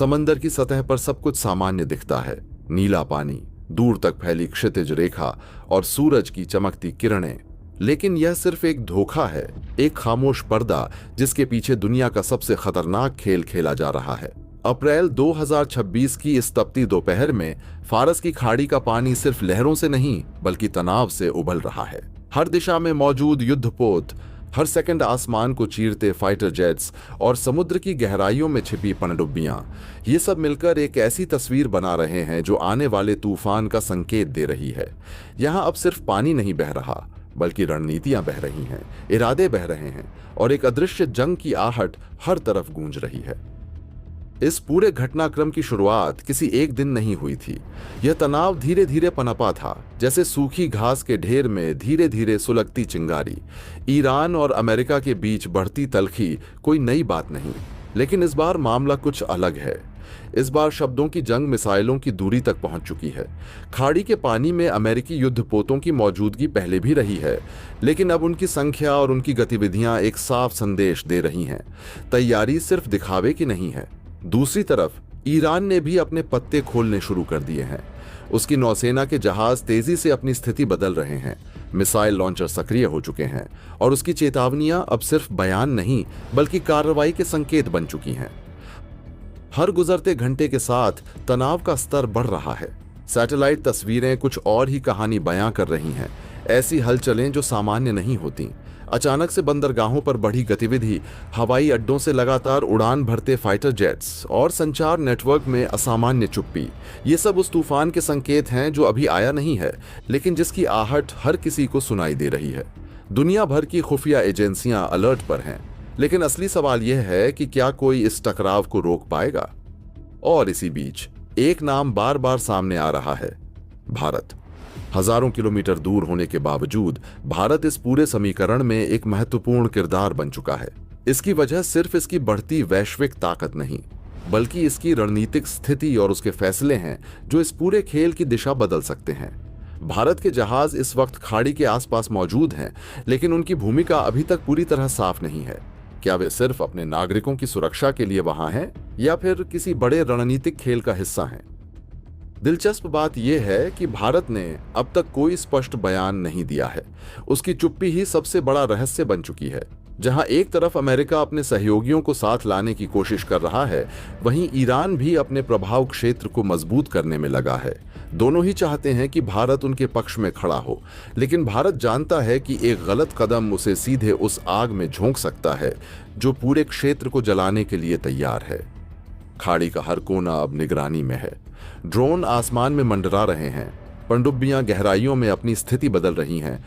समंदर की सतह पर सब कुछ सामान्य दिखता है, नीला पानी, दूर तक फैली क्षितिज रेखा और सूरज की चमकती किरणें। लेकिन यह सिर्फ एक धोखा है, एक खामोश पर्दा जिसके पीछे दुनिया का सबसे खतरनाक खेल खेला जा रहा है। अप्रैल 2026 की इस तपती दोपहर में फारस की खाड़ी का पानी सिर्फ लहरों से नहीं बल्कि तनाव से उबल रहा है। हर दिशा में मौजूद युद्धपोत, हर सेकंड आसमान को चीरते फाइटर जेट्स और समुद्र की गहराइयों में छिपी पनडुब्बियां, ये सब मिलकर एक ऐसी तस्वीर बना रहे हैं जो आने वाले तूफान का संकेत दे रही है। यहाँ अब सिर्फ पानी नहीं बह रहा बल्कि रणनीतियां बह रही हैं, इरादे बह रहे हैं और एक अदृश्य जंग की आहट हर तरफ गूंज रही है। इस पूरे घटनाक्रम की शुरुआत किसी एक दिन नहीं हुई थी। यह तनाव धीरे धीरे पनपा था, जैसे सूखी घास के ढेर में धीरे धीरे सुलगती चिंगारी। ईरान और अमेरिका के बीच बढ़ती तल्खी कोई नई बात नहीं, लेकिन इस बार मामला कुछ अलग है। इस बार शब्दों की जंग मिसाइलों की दूरी तक पहुंच चुकी है। खाड़ी के पानी में अमेरिकी युद्धपोतों की मौजूदगी पहले भी रही है, लेकिन अब उनकी संख्या और उनकी गतिविधियां एक साफ संदेश दे रही हैं। तैयारी सिर्फ दिखावे की नहीं है। दूसरी तरफ ईरान ने भी अपने पत्ते खोलने शुरू कर दिए हैं। उसकी नौसेना के जहाज तेजी से अपनी स्थिति बदल रहे हैं, मिसाइल लॉन्चर सक्रिय हो चुके हैं और उसकी चेतावनियां अब सिर्फ बयान नहीं बल्कि कार्रवाई के संकेत बन चुकी हैं। हर गुजरते घंटे के साथ तनाव का स्तर बढ़ रहा है। सैटेलाइट तस्वीरें कुछ और ही कहानी बयां कर रही हैं, ऐसी हलचलें जो सामान्य नहीं होती। अचानक से बंदरगाहों पर बढ़ी गतिविधि, हवाई अड्डों से लगातार उड़ान भरते फाइटर जेट्स और संचार नेटवर्क में असामान्य चुप्पी, ये सब उस तूफान के संकेत हैं जो अभी आया नहीं है, लेकिन जिसकी आहट हर किसी को सुनाई दे रही है। दुनिया भर की खुफिया एजेंसियां अलर्ट पर हैं, लेकिन असली सवाल यह है कि क्या कोई इस टकराव को रोक पाएगा। और इसी बीच एक नाम बार बार सामने आ रहा है, भारत। हजारों किलोमीटर दूर होने के बावजूद भारत इस पूरे समीकरण में एक महत्वपूर्ण किरदार बन चुका है। इसकी वजह सिर्फ इसकी बढ़ती वैश्विक ताकत नहीं बल्कि इसकी रणनीतिक स्थिति और उसके फैसले हैं जो इस पूरे खेल की दिशा बदल सकते हैं। भारत के जहाज इस वक्त खाड़ी के आसपास मौजूद हैं, लेकिन उनकी भूमिका अभी तक पूरी तरह साफ नहीं है। क्या वे सिर्फ अपने नागरिकों की सुरक्षा के लिए वहां हैं या फिर किसी बड़े रणनीतिक खेल का हिस्सा हैं? दिलचस्प बात यह है कि भारत ने अब तक कोई स्पष्ट बयान नहीं दिया है। उसकी चुप्पी ही सबसे बड़ा रहस्य बन चुकी है। जहां एक तरफ अमेरिका अपने सहयोगियों को साथ लाने की कोशिश कर रहा है, वहीं ईरान भी अपने प्रभाव क्षेत्र को मजबूत करने में लगा है। दोनों ही चाहते हैं कि भारत उनके पक्ष में खड़ा हो, लेकिन भारत जानता है कि एक गलत कदम उसे सीधे उस आग में झोंक सकता है जो पूरे क्षेत्र को जलाने के लिए तैयार है। खाड़ी का हर कोना अब निगरानी में है। ड्रोन आसमान में मंडरा रहे हैं, पनडुब्बियां गहराइयों में अपनी स्थिति बदल रही हैं,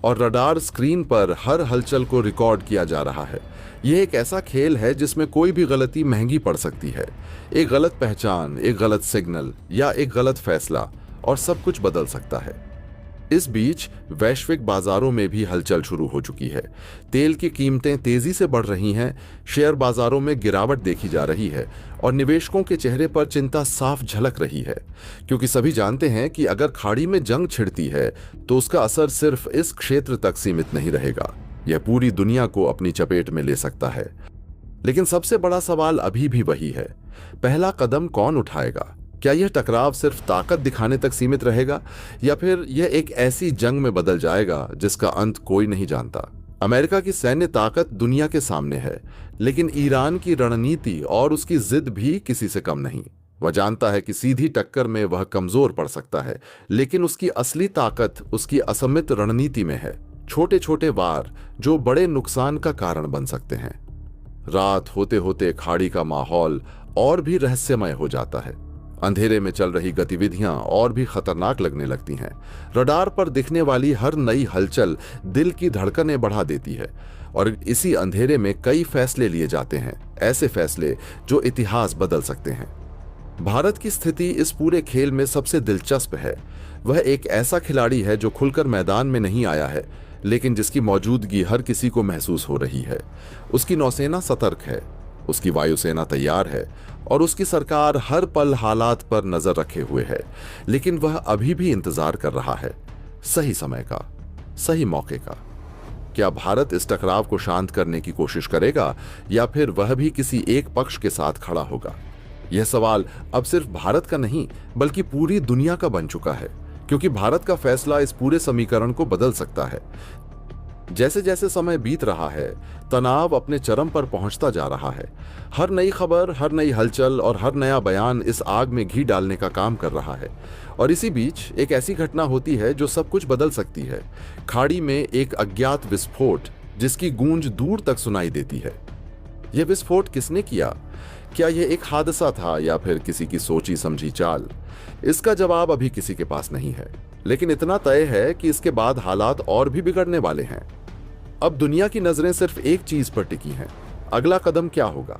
और रडार स्क्रीन पर हर हलचल को रिकॉर्ड किया जा रहा है। यह एक ऐसा खेल है जिसमें कोई भी गलती महंगी पड़ सकती है। एक गलत पहचान, एक गलत सिग्नल या एक गलत फैसला और सब कुछ बदल सकता है। इस बीच वैश्विक बाजारों में भी हलचल शुरू हो चुकी है। तेल की कीमतें तेजी से बढ़ रही हैं, शेयर बाजारों में गिरावट देखी जा रही है और निवेशकों के चेहरे पर चिंता साफ झलक रही है, क्योंकि सभी जानते हैं कि अगर खाड़ी में जंग छिड़ती है तो उसका असर सिर्फ इस क्षेत्र तक सीमित नहीं रहेगा, यह पूरी दुनिया को अपनी चपेट में ले सकता है। लेकिन सबसे बड़ा सवाल अभी भी वही है, पहला कदम कौन उठाएगा? क्या यह टकराव सिर्फ ताकत दिखाने तक सीमित रहेगा या फिर यह एक ऐसी जंग में बदल जाएगा जिसका अंत कोई नहीं जानता? अमेरिका की सैन्य ताकत दुनिया के सामने है, लेकिन ईरान की रणनीति और उसकी जिद भी किसी से कम नहीं। वह जानता है कि सीधी टक्कर में वह कमजोर पड़ सकता है, लेकिन उसकी असली ताकत उसकी असमित रणनीति में है। छोटे छोटे वार जो बड़े नुकसान का कारण बन सकते हैं। रात होते होते खाड़ी का माहौल और भी रहस्यमय हो जाता है। अंधेरे में चल रही गतिविधियां और भी खतरनाक लगने लगती हैं। रडार पर दिखने वाली हर नई हलचल दिल की धड़कनें बढ़ा देती है और इसी अंधेरे में कई फैसले लिए जाते हैं, ऐसे फैसले जो इतिहास बदल सकते हैं। भारत की स्थिति इस पूरे खेल में सबसे दिलचस्प है। वह एक ऐसा खिलाड़ी है जो खुलकर मैदान में नहीं आया है, लेकिन जिसकी मौजूदगी हर किसी को महसूस हो रही है। उसकी नौसेना सतर्क है, उसकी वायुसेना तैयार है और उसकी सरकार हर पल हालात पर नजर रखे हुए है, लेकिन वह अभी भी इंतजार कर रहा है सही समय का, सही मौके का। क्या भारत इस टकराव को शांत करने की कोशिश करेगा या फिर वह भी किसी एक पक्ष के साथ खड़ा होगा? यह सवाल अब सिर्फ भारत का नहीं बल्कि पूरी दुनिया का बन चुका है, क्योंकि भारत का फैसला इस पूरे समीकरण को बदल सकता है। जैसे जैसे समय बीत रहा है, तनाव अपने चरम पर पहुंचता जा रहा है। हर नई खबर, हर नई हलचल और हर नया बयान इस आग में घी डालने का काम कर रहा है। और इसी बीच एक ऐसी घटना होती है जो सब कुछ बदल सकती है। खाड़ी में एक अज्ञात विस्फोट जिसकी गूंज दूर तक सुनाई देती है। यह विस्फोट किसने किया? क्या यह एक हादसा था या फिर किसी की सोची समझी चाल? इसका जवाब अभी किसी के पास नहीं है, लेकिन इतना तय है कि इसके बाद हालात और भी बिगड़ने वाले हैं। अब दुनिया की नजरें सिर्फ एक चीज पर टिकी हैं। अगला कदम क्या होगा?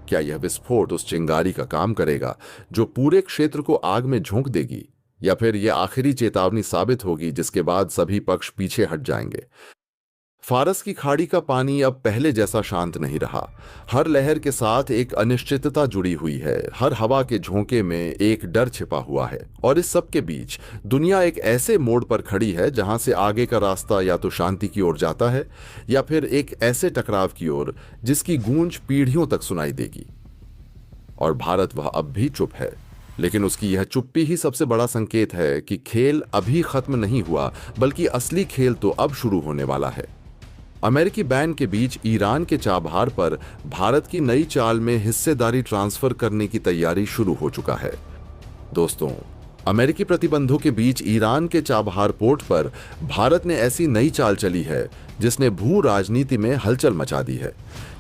क्या यह विस्फोट उस चिंगारी का काम करेगा जो पूरे क्षेत्र को आग में झोंक देगी, या फिर यह आखिरी चेतावनी साबित होगी जिसके बाद सभी पक्ष पीछे हट जाएंगे? फारस की खाड़ी का पानी अब पहले जैसा शांत नहीं रहा। हर लहर के साथ एक अनिश्चितता जुड़ी हुई है, हर हवा के झोंके में एक डर छिपा हुआ है। और इस सब के बीच दुनिया एक ऐसे मोड़ पर खड़ी है जहां से आगे का रास्ता या तो शांति की ओर जाता है या फिर एक ऐसे टकराव की ओर जिसकी गूंज पीढ़ियों तक सुनाई देगी। और भारत वह अब भी चुप है, लेकिन उसकी यह चुप्पी ही सबसे बड़ा संकेत है कि खेल अभी खत्म नहीं हुआ, बल्कि असली खेल तो अब शुरू होने वाला है। अमेरिकी बैन के बीच ईरान के चाबहार पर भारत की नई चाल में हिस्सेदारी ट्रांसफर करने की तैयारी शुरू हो चुका है। दोस्तों, अमेरिकी प्रतिबंधों के बीच ईरान के चाबहार पोर्ट पर भारत ने ऐसी नई चाल चली है जिसने भू राजनीति में हलचल मचा दी है।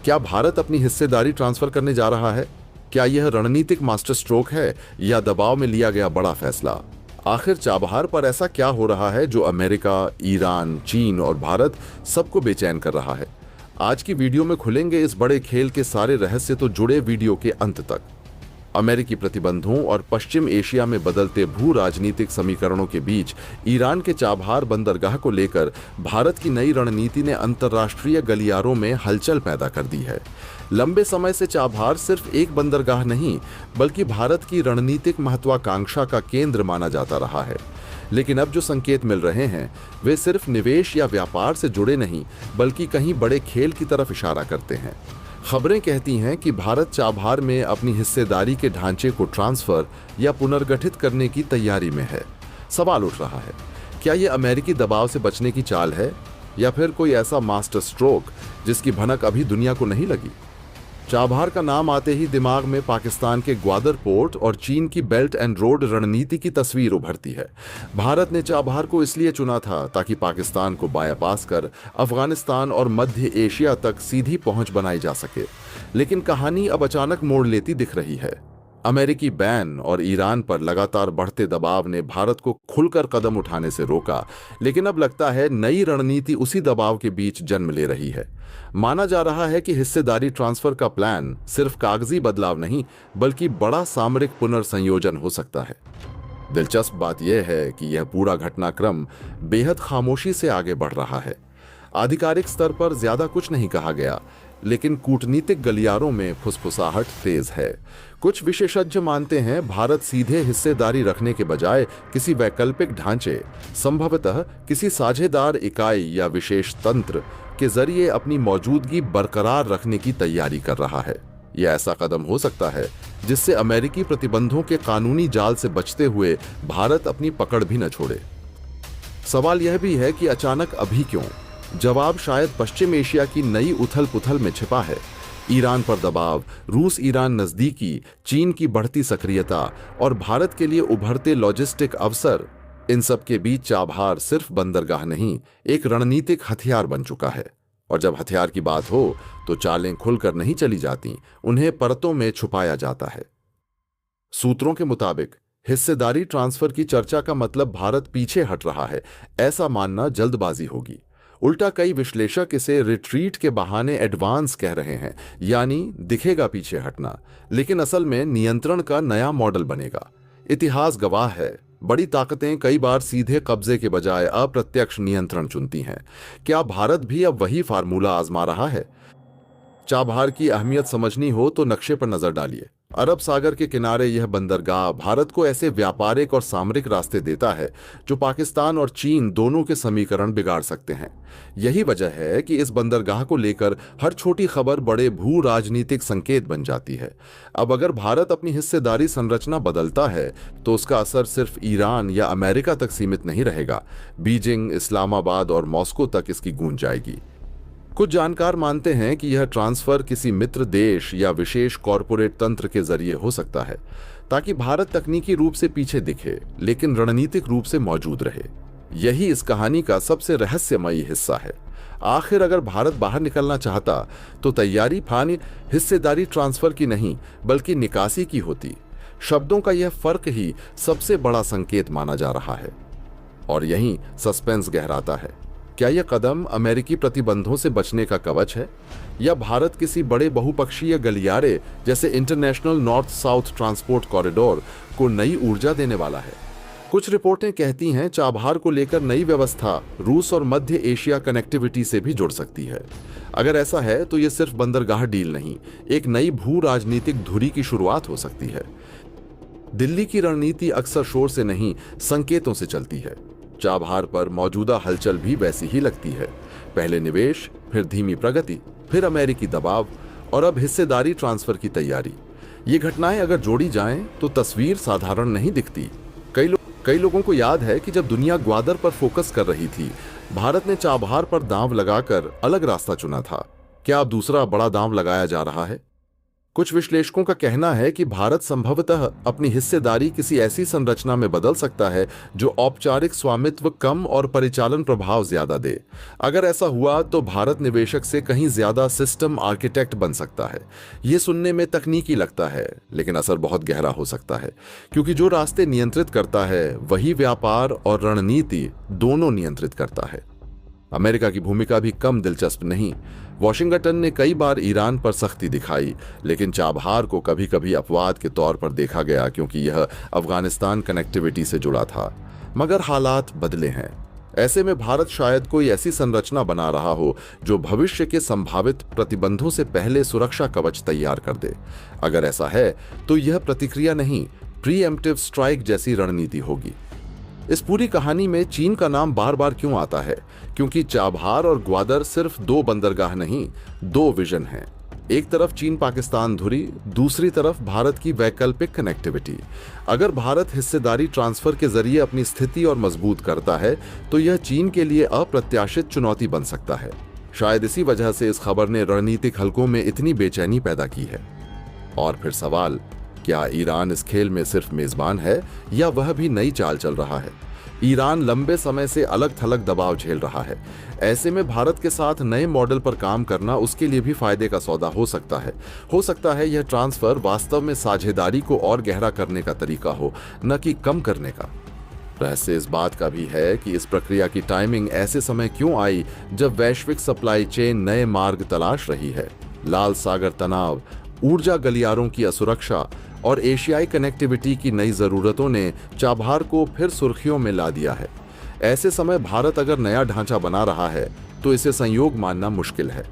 क्या भारत अपनी हिस्सेदारी ट्रांसफर करने जा रहा है? क्या यह रणनीतिक मास्टर स्ट्रोक है या दबाव में लिया गया बड़ा फैसला? आखिर चाबहार पर ऐसा क्या हो रहा है जो अमेरिका, ईरान, चीन और भारत सबको बेचैन कर रहा है? आज की वीडियो में खुलेंगे इस बड़े खेल के सारे रहस्य, तो जुड़े वीडियो के अंत तक। अमेरिकी प्रतिबंधों और पश्चिम एशिया में बदलते भू राजनीतिक समीकरणों के बीच ईरान के चाबहार बंदरगाह को लेकर भारत की नई रणनीति ने अंतर्राष्ट्रीय गलियारों में हलचल पैदा कर दी है। लंबे समय से चाबहार सिर्फ एक बंदरगाह नहीं बल्कि भारत की रणनीतिक महत्वाकांक्षा का केंद्र माना जाता रहा है। लेकिन अब जो संकेत मिल रहे हैं वे सिर्फ निवेश या व्यापार से जुड़े नहीं बल्कि कहीं बड़े खेल की तरफ इशारा करते हैं। खबरें कहती हैं कि भारत चाबहार में अपनी हिस्सेदारी के ढांचे को ट्रांसफर या पुनर्गठित करने की तैयारी में है। सवाल उठ रहा है, क्या यह अमेरिकी दबाव से बचने की चाल है या फिर कोई ऐसा मास्टर स्ट्रोक जिसकी भनक अभी दुनिया को नहीं लगी? चाबहार का नाम आते ही दिमाग में पाकिस्तान के ग्वादर पोर्ट और चीन की बेल्ट एंड रोड रणनीति की तस्वीर उभरती है। भारत ने चाबहार को इसलिए चुना था ताकि पाकिस्तान को बाईपास कर अफगानिस्तान और मध्य एशिया तक सीधी पहुंच बनाई जा सके। लेकिन कहानी अब अचानक मोड़ लेती दिख रही है। अमेरिकी बैन और ईरान पर लगातार बढ़ते दबाव ने भारत को खुलकर कदम उठाने से रोका, लेकिन अब लगता है नई रणनीति उसी दबाव के बीच जन्म ले रही है। माना जा रहा है कि हिस्सेदारी ट्रांसफर का प्लान सिर्फ कागजी बदलाव नहीं बल्कि बड़ा सामरिक पुनर्संयोजन हो सकता है। दिलचस्प बात यह है कि यह पूरा घटनाक्रम बेहद खामोशी से आगे बढ़ रहा है। आधिकारिक स्तर पर ज्यादा कुछ नहीं कहा गया, लेकिन कूटनीतिक गलियारों में फुसफुसाहट तेज है। कुछ विशेषज्ञ मानते हैं भारत सीधे हिस्सेदारी रखने के बजाय किसी वैकल्पिक ढांचे, संभवतः किसी साझेदार इकाई या विशेष तंत्र के जरिए अपनी मौजूदगी बरकरार रखने की तैयारी कर रहा है। यह ऐसा कदम हो सकता है जिससे अमेरिकी प्रतिबंधों के कानूनी जाल से बचते हुए भारत अपनी पकड़ भी न छोड़े। सवाल यह भी है कि अचानक अभी क्यों? जवाब शायद पश्चिम एशिया की नई उथल पुथल में छिपा है। ईरान पर दबाव, रूस ईरान नजदीकी, चीन की बढ़ती सक्रियता और भारत के लिए उभरते लॉजिस्टिक अवसर, इन सब के बीच चाबहार सिर्फ बंदरगाह नहीं, एक रणनीतिक हथियार बन चुका है। और जब हथियार की बात हो तो चालें खुलकर नहीं चली जाती, उन्हें परतों में छुपाया जाता है। सूत्रों के मुताबिक हिस्सेदारी ट्रांसफर की चर्चा का मतलब भारत पीछे हट रहा है, ऐसा मानना जल्दबाजी होगी। उल्टा कई विश्लेषक इसे रिट्रीट के बहाने एडवांस कह रहे हैं, यानी दिखेगा पीछे हटना, लेकिन असल में नियंत्रण का नया मॉडल बनेगा। इतिहास गवाह है, बड़ी ताकतें कई बार सीधे कब्जे के बजाय अप्रत्यक्ष नियंत्रण चुनती हैं। क्या भारत भी अब वही फार्मूला आजमा रहा है? चाबहार की अहमियत समझनी हो तो नक्शे पर नजर डालिए। अरब सागर के किनारे यह बंदरगाह भारत को ऐसे व्यापारिक और सामरिक रास्ते देता है जो पाकिस्तान और चीन दोनों के समीकरण बिगाड़ सकते हैं। यही वजह है कि इस बंदरगाह को लेकर हर छोटी खबर बड़े भू राजनीतिक संकेत बन जाती है। अब अगर भारत अपनी हिस्सेदारी संरचना बदलता है तो उसका असर सिर्फ ईरान या अमेरिका तक सीमित नहीं रहेगा। बीजिंग, इस्लामाबाद और मॉस्को तक इसकी गूंज जाएगी। कुछ जानकार मानते हैं कि यह ट्रांसफर किसी मित्र देश या विशेष कॉरपोरेट तंत्र के जरिए हो सकता है ताकि भारत तकनीकी रूप से पीछे दिखे लेकिन रणनीतिक रूप से मौजूद रहे। यही इस कहानी का सबसे रहस्यमयी हिस्सा है। आखिर अगर भारत बाहर निकलना चाहता तो तैयारी फानी हिस्सेदारी ट्रांसफर की नहीं बल्कि निकासी की होती। शब्दों का यह फर्क ही सबसे बड़ा संकेत माना जा रहा है और यहीं सस्पेंस गहराता है। क्या यह कदम अमेरिकी प्रतिबंधों से बचने का कवच है या भारत किसी बड़े बहुपक्षीय गलियारे जैसे international north south transport corridor को नई ऊर्जा देने वाला है? कुछ रिपोर्टें कहती हैं चाबहार को लेकर नई व्यवस्था रूस और मध्य एशिया कनेक्टिविटी से भी जुड़ सकती है। अगर ऐसा है तो यह सिर्फ बंदरगाह डील नहीं, एक नई भू राजनीतिक धुरी की शुरुआत हो सकती है। दिल्ली की रणनीति अक्सर शोर से नहीं संकेतों से चलती है। चाबहार पर मौजूदा हलचल भी वैसी ही लगती है। पहले निवेश, फिर धीमी प्रगति, फिर अमेरिकी दबाव और अब हिस्सेदारी ट्रांसफर की तैयारी। ये घटनाएं अगर जोड़ी जाएं तो तस्वीर साधारण नहीं दिखती। कई लोगों को याद है कि जब दुनिया ग्वादर पर फोकस कर रही थी, भारत ने चाबहार पर दांव लगाकर अलग रास्ता चुना था। क्या अब दूसरा बड़ा दांव लगाया जा रहा है? कुछ विश्लेषकों का कहना है कि भारत संभवतः अपनी हिस्सेदारी किसी ऐसी संरचना में बदल सकता है जो औपचारिक स्वामित्व कम और परिचालन प्रभाव ज्यादा दे। अगर ऐसा हुआ तो भारत निवेशक से कहीं ज्यादा सिस्टम आर्किटेक्ट बन सकता है। ये सुनने में तकनीकी लगता है लेकिन असर बहुत गहरा हो सकता है, क्योंकि जो रास्ते नियंत्रित करता है वही व्यापार और रणनीति दोनों नियंत्रित करता है। अमेरिका की भूमिका भी कम दिलचस्प नहीं। वॉशिंगटन ने कई बार ईरान पर सख्ती दिखाई, लेकिन चाबहार को कभी कभी अपवाद के तौर पर देखा गया क्योंकि यह अफगानिस्तान कनेक्टिविटी से जुड़ा था। मगर हालात बदले हैं। ऐसे में भारत शायद कोई ऐसी संरचना बना रहा हो जो भविष्य के संभावित प्रतिबंधों से पहले सुरक्षा कवच तैयार कर दे। अगर ऐसा है तो यह प्रतिक्रिया नहीं, प्रीएम्प्टिव स्ट्राइक जैसी रणनीति होगी। इस पूरी कहानी में चीन का नाम बार बार क्यों आता है? क्योंकि चाबहार और ग्वादर सिर्फ दो बंदरगाह नहीं, दो विजन हैं। एक तरफ चीन पाकिस्तान धुरी, दूसरी तरफ भारत की वैकल्पिक कनेक्टिविटी। अगर भारत हिस्सेदारी ट्रांसफर के जरिए अपनी स्थिति और मजबूत करता है तो यह चीन के लिए अप्रत्याशित चुनौती बन सकता है। शायद इसी वजह से इस खबर ने रणनीतिक हलकों में इतनी बेचैनी पैदा की है। और फिर सवाल, क्या ईरान इस खेल में सिर्फ मेजबान है या वह भी नई चाल चल रहा है? ईरान लंबे समय से अलग थलग दबाव झेल रहा है। ऐसे में भारत के साथ नए मॉडल पर काम करना उसके लिए भी फायदे का सौदा हो सकता है। हो सकता है यह ट्रांसफर वास्तव में साझेदारी को और गहरा करने का तरीका हो, न कि कम करने का। रहस्य इस बात का भी है कि इस प्रक्रिया की टाइमिंग ऐसे समय क्यों आई जब वैश्विक सप्लाई चेन नए मार्ग तलाश रही है। लाल सागर तनाव, ऊर्जा गलियारों की असुरक्षा और एशियाई कनेक्टिविटी की नई जरूरतों ने चाबहार को फिर सुर्खियों में ला दिया है। ऐसे समय भारत अगर नया ढांचा बना रहा है तो इसे संयोग मानना मुश्किल है।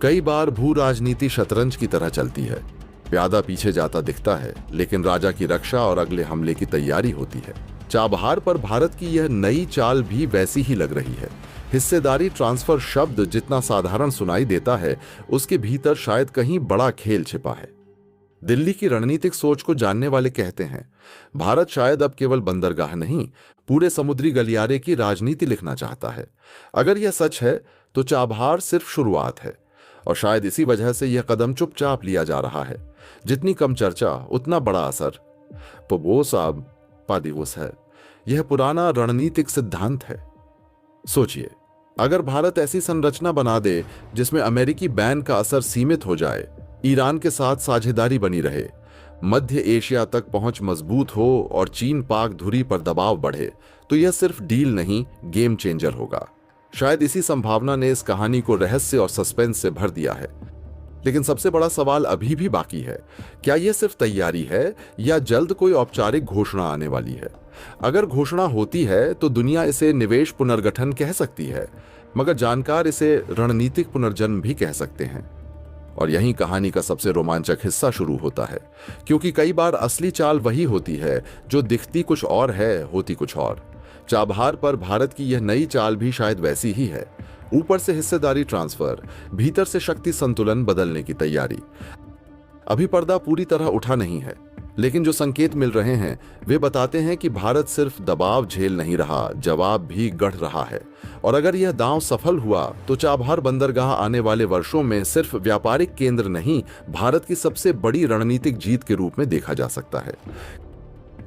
कई बार भू राजनीति शतरंज की तरह चलती है। प्यादा पीछे जाता दिखता है लेकिन राजा की रक्षा और अगले हमले की तैयारी होती है। चाबहार पर भारत की यह नई चाल भी वैसी ही लग रही है। हिस्सेदारी ट्रांसफर शब्द जितना साधारण सुनाई देता है, उसके भीतर शायद कहीं बड़ा खेल छिपा है। दिल्ली की रणनीतिक सोच को जानने वाले कहते हैं भारत शायद अब केवल बंदरगाह नहीं, पूरे समुद्री गलियारे की राजनीति लिखना चाहता है। अगर यह सच है तो चाबहार सिर्फ शुरुआत है और शायद इसी वजह से यह कदम चुपचाप लिया जा रहा है। जितनी कम चर्चा उतना बड़ा असर। पबोसाब पादिवोस है। यह पुराना रणनीतिक सिद्धांत है। सोचिए, अगर भारत ऐसी संरचना बना दे जिसमें अमेरिकी बैन का असर सीमित हो जाए, ईरान के साथ साझेदारी बनी रहे, मध्य एशिया तक पहुंच मजबूत हो और चीन पाक धुरी पर दबाव बढ़े, तो यह सिर्फ डील नहीं, गेम चेंजर होगा। शायद इसी संभावना ने इस कहानी को रहस्य और सस्पेंस से भर दिया है। लेकिन सबसे बड़ा सवाल अभी भी बाकी है, क्या यह सिर्फ तैयारी है या जल्द कोई औपचारिक घोषणा आने वाली है? अगर घोषणा होती है तो दुनिया इसे निवेश पुनर्गठन कह सकती है, मगर जानकार इसे रणनीतिक पुनर्जन्म भी कह सकते हैं। और यहीं कहानी का सबसे रोमांचक हिस्सा शुरू होता है, क्योंकि कई बार असली चाल वही होती है जो दिखती कुछ और है, होती कुछ और। चाबहार पर भारत की यह नई चाल भी शायद वैसी ही है। ऊपर से हिस्सेदारी ट्रांसफर, भीतर से शक्ति संतुलन बदलने की तैयारी। अभी पर्दा पूरी तरह उठा नहीं है, लेकिन जो संकेत मिल रहे हैं वे बताते हैं कि भारत सिर्फ दबाव झेल नहीं रहा, जवाब भी गढ़ रहा है। और अगर यह दांव सफल हुआ तो चाबहार बंदरगाह आने वाले वर्षों में सिर्फ व्यापारिक केंद्र नहीं, भारत की सबसे बड़ी रणनीतिक जीत के रूप में देखा जा सकता है।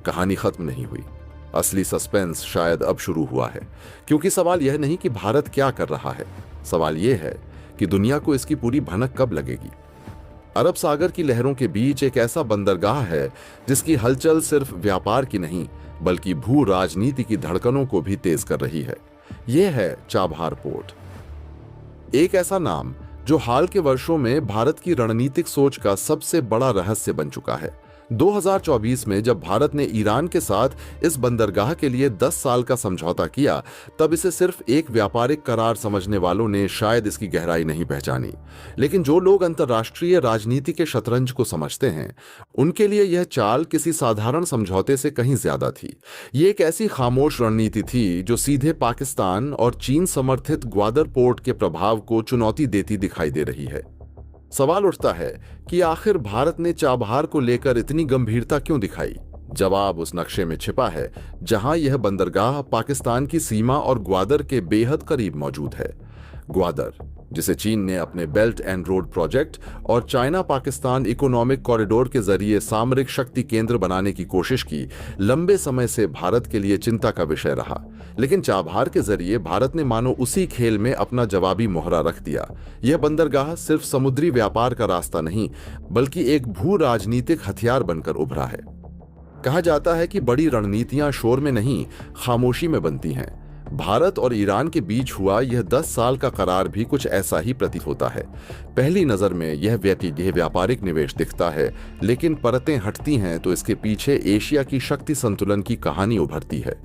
कहानी खत्म नहीं हुई, असली सस्पेंस शायद अब शुरू हुआ है, क्योंकि सवाल यह नहीं कि भारत क्या कर रहा है, सवाल यह है कि दुनिया को इसकी पूरी भनक कब लगेगी। अरब सागर की लहरों के बीच एक ऐसा बंदरगाह है जिसकी हलचल सिर्फ व्यापार की नहीं बल्कि भू राजनीति की धड़कनों को भी तेज कर रही है। यह है चाबहार पोर्ट, एक ऐसा नाम जो हाल के वर्षों में भारत की रणनीतिक सोच का सबसे बड़ा रहस्य बन चुका है। 2024 में जब भारत ने ईरान के साथ इस बंदरगाह के लिए 10 साल का समझौता किया, तब इसे सिर्फ एक व्यापारिक करार समझने वालों ने शायद इसकी गहराई नहीं पहचानी। लेकिन जो लोग अंतर्राष्ट्रीय राजनीति के शतरंज को समझते हैं, उनके लिए यह चाल किसी साधारण समझौते से कहीं ज्यादा थी। ये एक ऐसी खामोश रणनीति थी जो सीधे पाकिस्तान और चीन समर्थित ग्वादर पोर्ट के प्रभाव को चुनौती देती दिखाई दे रही है। सवाल उठता है कि आखिर भारत ने चाबहार को लेकर इतनी गंभीरता क्यों दिखाई? जवाब उस नक्शे में छिपा है जहां यह बंदरगाह पाकिस्तान की सीमा और ग्वादर के बेहद करीब मौजूद है। ग्वादर, जिसे चीन ने अपने बेल्ट एंड रोड प्रोजेक्ट और चाइना पाकिस्तान इकोनॉमिक कॉरिडोर के जरिए सामरिक शक्ति केंद्र बनाने की कोशिश की, लंबे समय से भारत के लिए चिंता का विषय रहा। लेकिन चाबहार के जरिए भारत ने मानो उसी खेल में अपना जवाबी मोहरा रख दिया। यह बंदरगाह सिर्फ समुद्री व्यापार का रास्ता नहीं बल्कि एक भू राजनीतिक हथियार बनकर उभरा है। कहा जाता है कि बड़ी रणनीतियां शोर में नहीं, खामोशी में बनती हैं। भारत और ईरान के बीच हुआ यह 10 साल का करार भी कुछ ऐसा ही प्रतीत होता है। पहली नजर में यह व्यापारिक निवेश दिखता है, लेकिन परतें हटती हैं तो इसके पीछे एशिया की शक्ति संतुलन की कहानी उभरती है।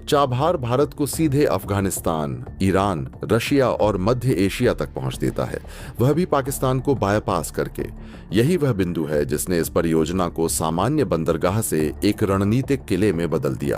चाबहार भारत को सीधे अफगानिस्तान, ईरान, रशिया और मध्य एशिया तक पहुंच देता है, वह भी पाकिस्तान को बायपास करके। यही वह बिंदु है जिसने इस परियोजना को सामान्य बंदरगाह से एक रणनीतिक किले में बदल दिया।